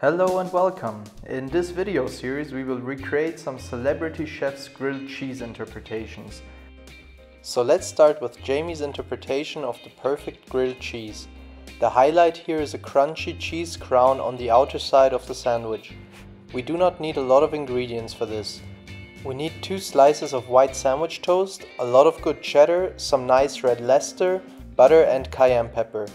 Hello and welcome! In this video series we will recreate some celebrity chefs' grilled cheese interpretations. So let's start with Jamie's interpretation of the perfect grilled cheese. The highlight here is a crunchy cheese crown on the outer side of the sandwich. We do not need a lot of ingredients for this. We need 2 slices of white sandwich toast, a lot of good cheddar, some nice red Leicester, butter and cayenne pepper.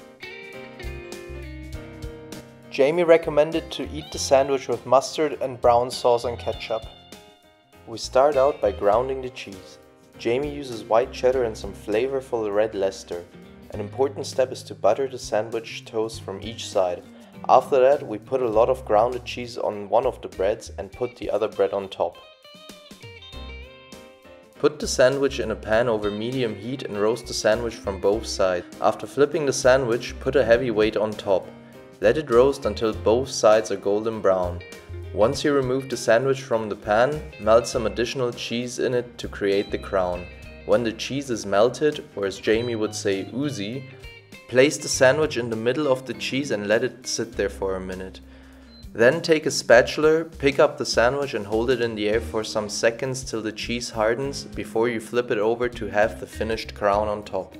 Jamie recommended to eat the sandwich with mustard and brown sauce and ketchup. We start out by grounding the cheese. Jamie uses white cheddar and some flavorful red Leicester. An important step is to butter the sandwich toast from each side. After that, we put a lot of grounded cheese on one of the breads and put the other bread on top. Put the sandwich in a pan over medium heat and roast the sandwich from both sides. After flipping the sandwich, put a heavy weight on top. Let it roast until both sides are golden brown. Once you remove the sandwich from the pan, melt some additional cheese in it to create the crown. When the cheese is melted, or as Jamie would say, oozy, place the sandwich in the middle of the cheese and let it sit there for a minute. Then take a spatula, pick up the sandwich and hold it in the air for some seconds till the cheese hardens before you flip it over to have the finished crown on top.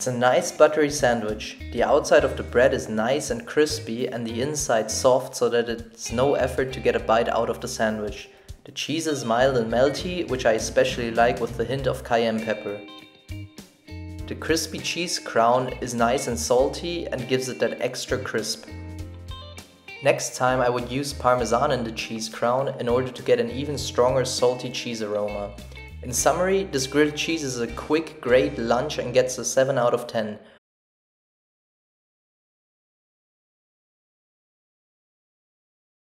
It's a nice buttery sandwich. The outside of the bread is nice and crispy and the inside soft so that it's no effort to get a bite out of the sandwich. The cheese is mild and melty, which I especially like with the hint of cayenne pepper. The crispy cheese crown is nice and salty and gives it that extra crisp. Next time I would use parmesan in the cheese crown in order to get an even stronger salty cheese aroma. In summary, this grilled cheese is a quick, great lunch and gets a 7 out of 10.